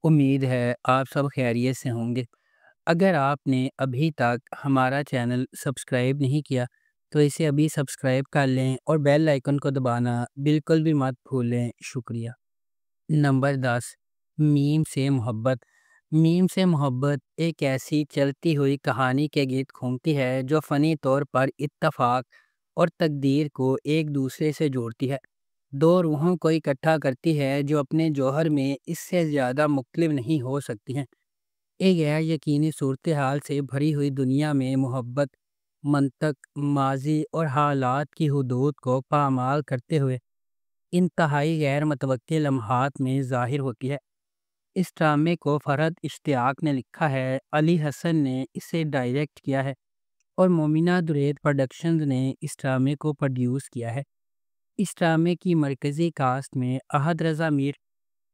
امید ہے آپ سب خیریت سے ہوں گے۔ اگر آپ نے ابھی تک ہمارا چینل سبسکرائب نہیں کیا تو اسے ابھی سبسکرائب کر لیں اور بیل آئیکن کو دبانا بالکل بھی مت بھولیں۔ شکریہ۔ نمبر 10، میم سے محبت۔ میم سے محبت ایک ایسی چلتی ہوئی کہانی کے گرد گھومتی ہے جو فنی طور پر اتفاق اور تقدیر کو ایک دوسرے سے جوڑتی ہے۔ دو روحوں کو اکٹھا کرتی ہے جو اپنے جوہر میں اس سے زیادہ مختلف نہیں ہو سکتی ہیں۔ ایک غیر یقینی صورتحال سے بھری ہوئی دنیا میں محبت منطق، ماضی اور حالات کی حدود کو پامال کرتے ہوئے انتہائی غیر متوقع لمحات میں ظاہر ہوتی ہے۔ اس ڈرامے کو فرحت اشتیاق نے لکھا ہے، علی حسن نے اسے ڈائریکٹ کیا ہے اور مومنہ درید پروڈکشنز نے اس ڈرامے کو پروڈیوس کیا ہے۔ اس ڈرامے کی مرکزی کاسٹ میں احد رضا میر،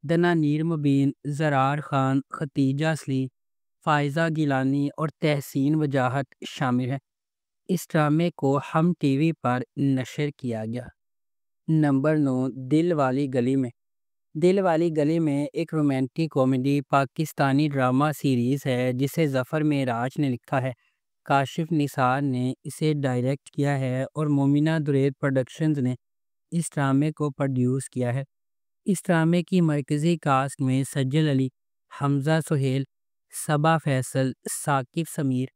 دنانیر مبین، زرار خان، ختیجہ سلی، فائزہ گیلانی اور تحسین وجاہت شامل ہیں۔ اس ڈرامے کو ہم ٹی وی پر نشر کیا گیا۔ نمبر 9، دل والی گلی میں۔ دل والی گلی میں ایک romantic comedy Pakistani drama series ہے جسے ظفر معراج نے لکھا ہے، کاشف نثار نے اسے ڈائریکٹ کیا ہے اور مومنہ درید پروڈکشنز نے اس ڈرامے کو پروڈیوس کیا ہے۔ اس ڈرامے کی مرکزی کاسٹ میں سجل علی، حمزہ سہیل، صبا فیصل، ثاقب سمیر،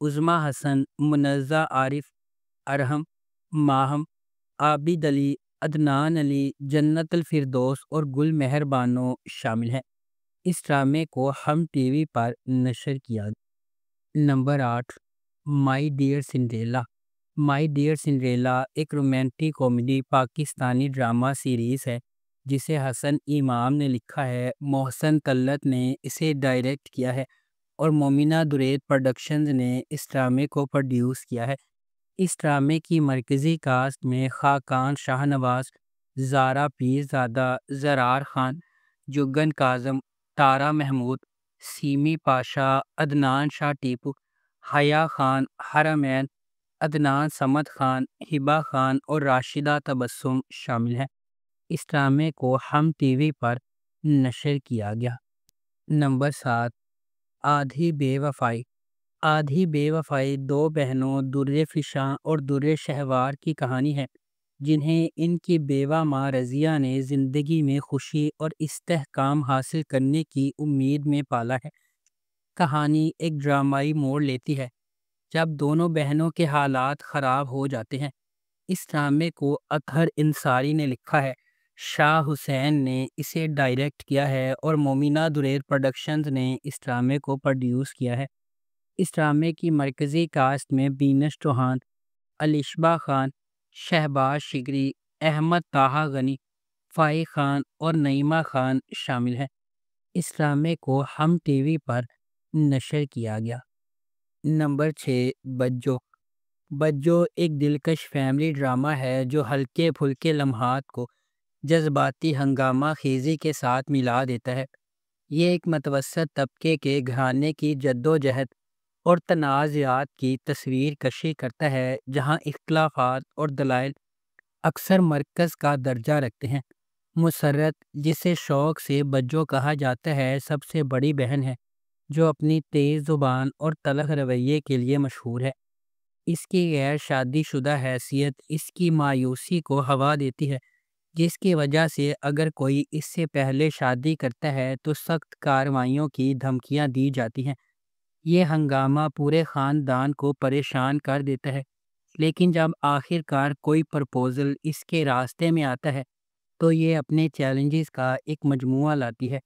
عظمیٰ حسن، منزہ عارف، ارحم، ماہم، عابد علی، عدنان علی، جنت الفردوس اور گل مہر بانو شامل ہیں۔ اس ڈرامے کو ہم ٹی وی پر نشر کیا گیا۔ Number 8، my dear Cinderella. My dear Cinderella ایک romantic comedy Pakistani drama series ہے جسے حسن امام نے لکھا ہے، محسن طلعت نے اسے ڈائریکٹ کیا ہے اور مومنہ درید پروڈکشنز نے اس ڈرامے کو پروڈیوس کیا ہے۔ اس ڈرامے کی مرکزی کاسٹ میں خاقان شاہ نواز، زارا پیرزادہ، زرار خان، جگن کاظم، تارا محمود، سیمی پاشا، عدنان شاہ ٹیپو، حیا خان، حرمین، عدنان سمد خان، ہبہ خان اور راشدہ تبسم شامل ہیں۔ اس ڈرامے کو ہم ٹی وی پر نشر کیا گیا۔ نمبر 7، آدھی بے وفائی۔ آدھی بے وفائی دو بہنوں در فشاں اور در شہوار کی کہانی ہے جنہیں ان کی بیوہ ماں رضیہ نے زندگی میں خوشی اور استحکام حاصل کرنے کی امید میں پالا ہے۔ کہانی ایک ڈرامائی موڑ لیتی ہے جب دونوں بہنوں کے حالات خراب ہو جاتے ہیں۔ اس ڈرامے کو اطہر انصاری نے لکھا ہے، شاہ حسین نے اسے ڈائریکٹ کیا ہے اور مومنہ درید پروڈکشنز نے اس ڈرامے کو پروڈیوس کیا ہے۔ اس ڈرامے کی مرکزی کاسٹ میں بینش چوہان، الشبہ خان، شہباز شگری، احمد طاہا غنی، فائق خان اور نعیمہ خان شامل ہیں۔ اس ڈرامے کو ہم ٹی وی پر نشر کیا گیا۔ نمبر 6، بجو۔ بجو ایک دلکش فیملی ڈرامہ ہے جو ہلکے پھلکے لمحات کو جذباتی ہنگامہ خیزی کے ساتھ ملا دیتا ہے۔ یہ ایک متوسط طبقے کے گھرانے کی جدوجہد اور تنازعات کی تصویر کشی کرتا ہے جہاں اختلافات اور دلائل اکثر مرکز کا درجہ رکھتے ہیں۔ مسرت، جسے شوق سے بجو کہا جاتا ہے، سب سے بڑی بہن ہے جو اپنی تیز زبان اور تلخ رویے کے لیے مشہور ہے۔ اس کی غیر شادی شدہ حیثیت اس کی مایوسی کو ہوا دیتی ہے، جس کی وجہ سے اگر کوئی اس سے پہلے شادی کرتا ہے تو سخت کارروائیوں کی دھمکیاں دی جاتی ہیں۔ یہ ہنگامہ پورے خاندان کو پریشان کر دیتا ہے، لیکن جب آخر کار کوئی پرپوزل اس کے راستے میں آتا ہے تو یہ اپنے چیلنجز کا ایک مجموعہ لاتی ہے۔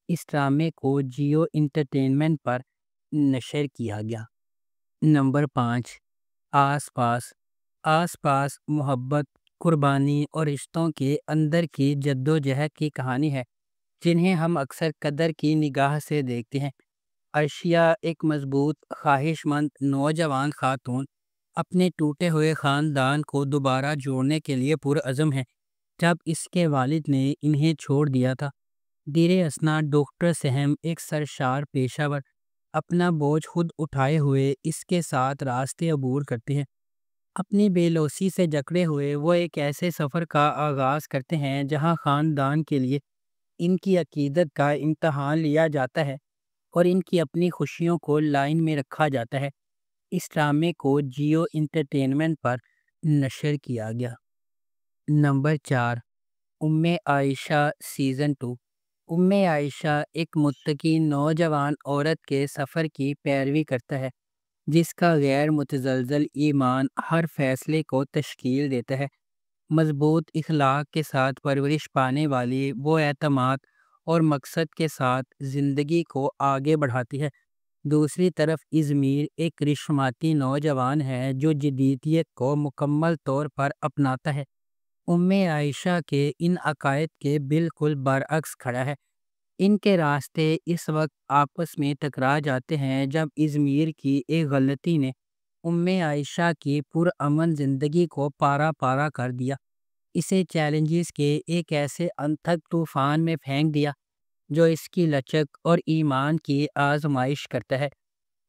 اس ڈرامے کو جیو انٹرٹینمنٹ پر نشر کیا گیا۔ نمبر 5، آس پاس۔ آس پاس محبت، قربانی اور رشتوں کے اندر کی جدوجہد کی کہانی ہے جنہیں ہم اکثر قدر کی نگاہ سے دیکھتے ہیں۔ عرشیہ ایک مضبوط، خواہش مند نوجوان خاتون اپنے ٹوٹے ہوئے خاندان کو دوبارہ جوڑنے کے لیے پرعزم ہے جب اس کے والد نے انہیں چھوڑ دیا تھا۔ دیر اثنا ڈاکٹر سہم ایک سرشار پیشہ ور اپنا بوجھ خود اٹھائے ہوئے اس کے ساتھ راستے عبور کرتے ہیں۔ اپنی بے لوثی سے جکڑے ہوئے وہ ایک ایسے سفر کا آغاز کرتے ہیں جہاں خاندان کے لیے ان کی عقیدت کا امتحان لیا جاتا ہے اور ان کی اپنی خوشیوں کو لائن میں رکھا جاتا ہے۔ اس ڈرامے کو جیو انٹرٹینمنٹ پر نشر کیا گیا۔ نمبر 4، ام عائشہ سیزن 2۔ ام عائشہ ایک متقی نوجوان عورت کے سفر کی پیروی کرتا ہے، جس کا غیر متزلزل ایمان ہر فیصلے کو تشکیل دیتا ہے۔ مضبوط اخلاق کے ساتھ پرورش پانے والی وہ اعتماد اور مقصد کے ساتھ زندگی کو آگے بڑھاتی ہے۔ دوسری طرف ازمیر ایک کرشماتی نوجوان ہے جو جدیدیت کو مکمل طور پر اپناتا ہے۔ ام عائشہ کے ان عقائد کے بالکل برعکس کھڑا ہے۔ ان کے راستے اس وقت آپس میں ٹکرا جاتے ہیں جب ازمیر کی ایک غلطی نے ام عائشہ کی پرامن زندگی کو پارا پارا کر دیا، اسے چیلنجز کے ایک ایسے انتھک طوفان میں پھینک دیا جو اس کی لچک اور ایمان کی آزمائش کرتا ہے۔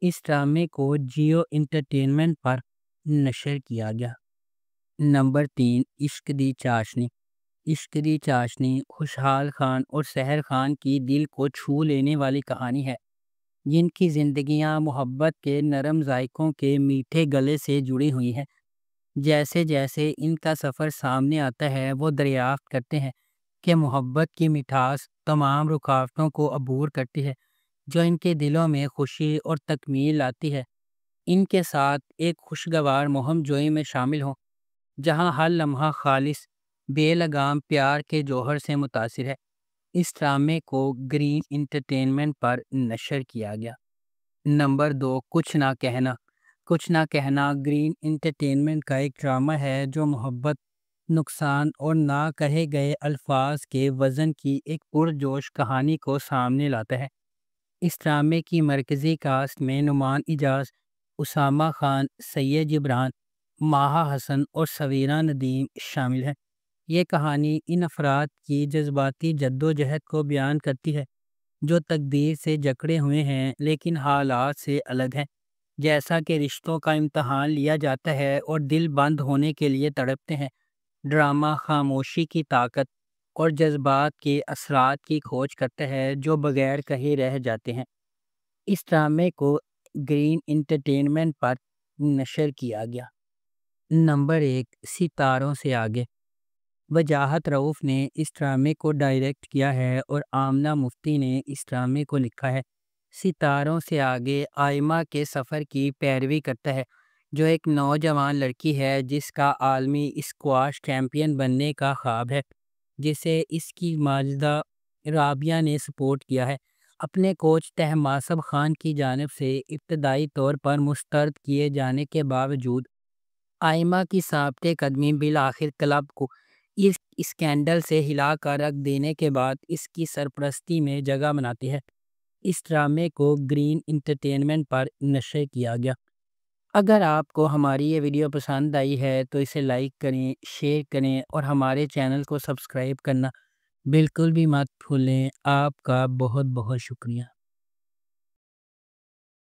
اس ڈرامے کو جیو انٹرٹینمنٹ پر نشر کیا گیا۔ نمبر 3، عشق دی چاشنی۔ عشق دی چاشنی خوشحال خان اور سحر خان کی دل کو چھو لینے والی کہانی ہے، جن کی زندگیاں محبت کے نرم ذائقوں کے میٹھے گلے سے جڑی ہوئی ہیں۔ جیسے جیسے ان کا سفر سامنے آتا ہے، وہ دریافت کرتے ہیں کہ محبت کی مٹھاس تمام رکاوٹوں کو عبور کرتی ہے، جو ان کے دلوں میں خوشی اور تکمیل لاتی ہے۔ ان کے ساتھ ایک خوشگوار مہم جوئی میں شامل ہوں، جہاں ہر لمحہ خالص بے لگام پیار کے جوہر سے متاثر ہے۔ اس ڈرامے کو گرین انٹرٹینمنٹ پر نشر کیا گیا۔ نمبر 2، کچھ نہ کہنا۔ کچھ نہ کہنا گرین انٹرٹینمنٹ کا ایک ڈرامہ ہے جو محبت، نقصان اور نہ کہے گئے الفاظ کے وزن کی ایک پرجوش کہانی کو سامنے لاتا ہے۔ اس ڈرامے کی مرکزی کاسٹ میں نعمان اجاز، اسامہ خان، سید جبران، ماہا حسن اور سویرا ندیم شامل ہیں۔ یہ کہانی ان افراد کی جذباتی جدوجہد کو بیان کرتی ہے جو تقدیر سے جکڑے ہوئے ہیں لیکن حالات سے الگ ہیں۔ جیسا کہ رشتوں کا امتحان لیا جاتا ہے اور دل بند ہونے کے لیے تڑپتے ہیں، ڈرامہ خاموشی کی طاقت اور جذبات کے اثرات کی کھوج کرتا ہے جو بغیر کہے رہ جاتے ہیں۔ اس ڈرامے کو گرین انٹرٹینمنٹ پر نشر کیا گیا۔ نمبر 1، ستاروں سے آگے۔ وجاہت رؤف نے اس ڈرامے کو ڈائریکٹ کیا ہے اور آمنہ مفتی نے اس ڈرامے کو لکھا ہے۔ ستاروں سے آگے آئمہ کے سفر کی پیروی کرتا ہے، جو ایک نوجوان لڑکی ہے جس کا عالمی اسکواش چیمپئن بننے کا خواب ہے، جسے اس کی ماجدہ رابعہ نے سپورٹ کیا ہے۔ اپنے کوچ طہماسب خان کی جانب سے ابتدائی طور پر مسترد کیے جانے کے باوجود آئمہ کی ثابت قدمی بالآخر کلب کو اس اسکینڈل سے ہلا کر رکھ دینے کے بعد اس کی سرپرستی میں جگہ بناتی ہے۔ اس ڈرامے کو گرین انٹرٹینمنٹ پر نشر کیا گیا۔ اگر آپ کو ہماری یہ ویڈیو پسند آئی ہے تو اسے لائک کریں، شیئر کریں اور ہمارے چینل کو سبسکرائب کرنا بالکل بھی مت بھولیں۔ آپ کا بہت بہت شکریہ۔